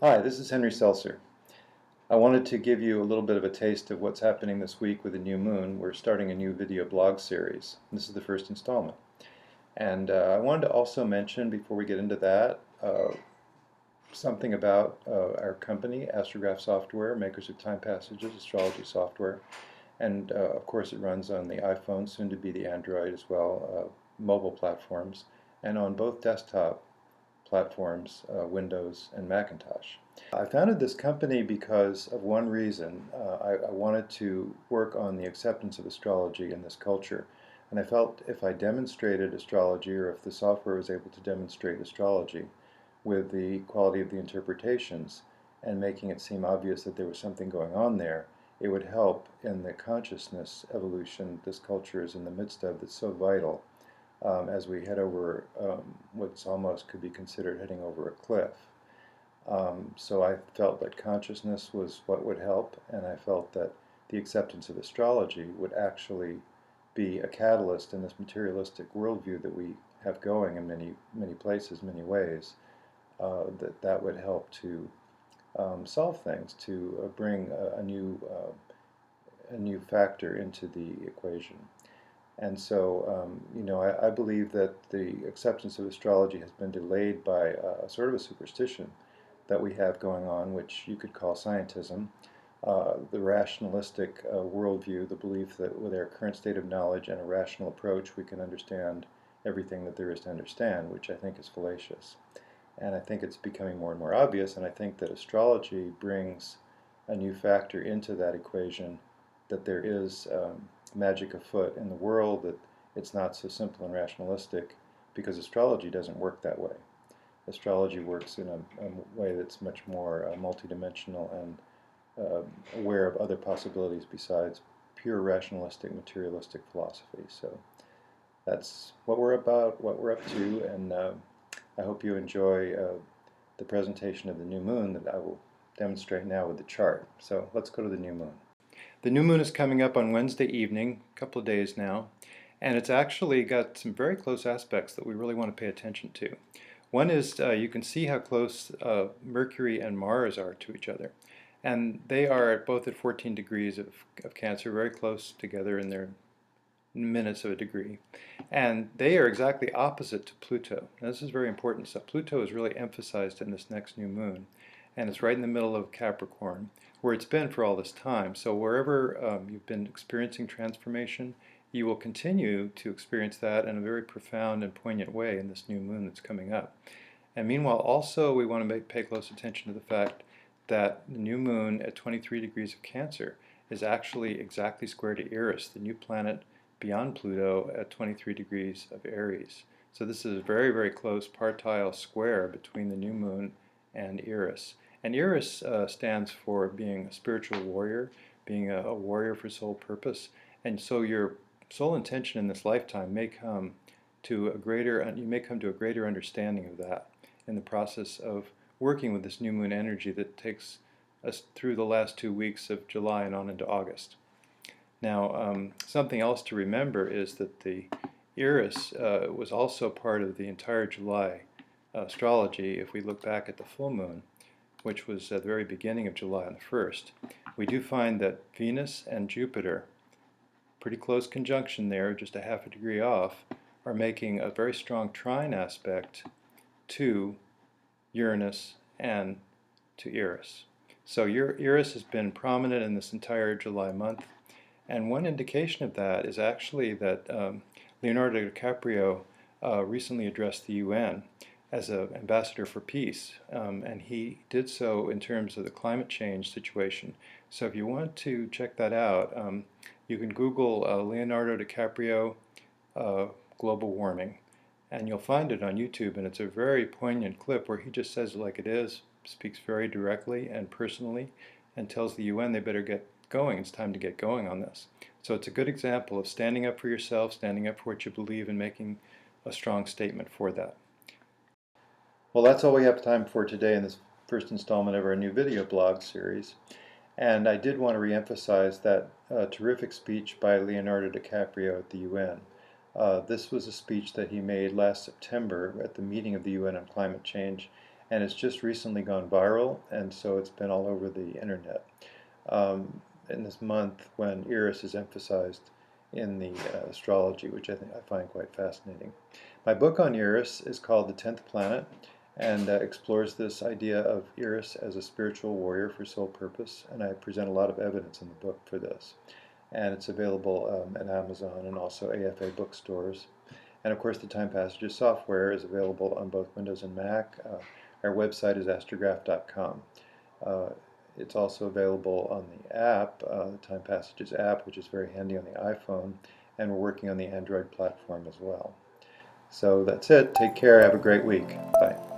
Hi, this is Henry Seltzer. I wanted to give you a little bit of a taste of what's happening this week with the new moon. We're starting a new video blog series. This is the first installment. And I wanted to also mention, before we get into that, something about our company, Astrograph Software, makers of Timepassages, astrology software. And of course it runs on the iPhone, soon to be the Android as well, mobile platforms, and on both desktop platforms, Windows and Macintosh. I founded this company because of one reason. I wanted to work on the acceptance of astrology in this culture. And I felt if I demonstrated astrology, or if the software was able to demonstrate astrology with the quality of the interpretations and making it seem obvious that there was something going on there, it would help in the consciousness evolution this culture is in the midst of that's so vital as we head over what's almost could be considered heading over a cliff. So I felt that consciousness was what would help, and I felt that the acceptance of astrology would actually be a catalyst in this materialistic worldview that we have going in many places, many ways, that would help to solve things, to bring a new factor into the equation. And so, I believe that the acceptance of astrology has been delayed by a sort of a superstition that we have going on, which you could call scientism, the rationalistic worldview, the belief that with our current state of knowledge and a rational approach we can understand everything that there is to understand, which I think is fallacious. And I think it's becoming more and more obvious, and I think that astrology brings a new factor into that equation, that there is magic afoot in the world, that it's not so simple and rationalistic, because astrology doesn't work that way. Astrology works in a way that's much more multidimensional and aware of other possibilities besides pure rationalistic, materialistic philosophy. So that's what we're about, what we're up to, and I hope you enjoy the presentation of the new moon that I will demonstrate now with the chart. So let's go to the new moon. The new moon is coming up on Wednesday evening, a couple of days now, and it's actually got some very close aspects that we really want to pay attention to. One is you can see how close Mercury and Mars are to each other, and they are both at 14 degrees of Cancer, very close together in their minutes of a degree, and they are exactly opposite to Pluto. Now, this is very important. So Pluto is really emphasized in this next new moon, and it's right in the middle of Capricorn, where it's been for all this time. So wherever you've been experiencing transformation, you will continue to experience that in a very profound and poignant way in this new moon that's coming up. And meanwhile, also we want to pay close attention to the fact that the new moon at 23 degrees of Cancer is actually exactly square to Eris, the new planet beyond Pluto at 23 degrees of Aries. So this is a very, very close partile square between the new moon and Eris. And Eris stands for being a spiritual warrior, being a warrior for soul purpose. And so your soul intention in this lifetime may come to a greater understanding of that in the process of working with this new moon energy that takes us through the last 2 weeks of July and on into August. Now, something else to remember is that the Eris was also part of the entire July astrology. If we look back at the full moon, which was at the very beginning of July on the 1st, we do find that Venus and Jupiter, pretty close conjunction there, just a half a degree off, are making a very strong trine aspect to Uranus and to Eris. So Eris has been prominent in this entire July month, and one indication of that is actually that Leonardo DiCaprio recently addressed the UN as an ambassador for peace, and he did so in terms of the climate change situation. So if you want to check that out, you can Google Leonardo DiCaprio global warming, and you'll find it on YouTube, and it's a very poignant clip where he just says it like it is, speaks very directly and personally, and tells the UN they better get going. It's time to get going on this. So it's a good example of standing up for yourself, standing up for what you believe, and making a strong statement for that. Well, that's all we have time for today in this first installment of our new video blog series. And I did want to reemphasize that terrific speech by Leonardo DiCaprio at the UN. This was a speech that he made last September at the meeting of the UN on climate change, and it's just recently gone viral, and so it's been all over the internet. In this month when Eris is emphasized in the astrology, which I find quite fascinating. My book on Eris is called The 10th Planet, and explores this idea of Eris as a spiritual warrior for soul purpose, and I present a lot of evidence in the book for this. And it's available at Amazon and also AFA bookstores. And of course the Timepassages software is available on both Windows and Mac. Our website is astrograph.com. It's also available on the app, the Timepassages app, which is very handy on the iPhone, and we're working on the Android platform as well. So that's it. Take care. Have a great week. Bye.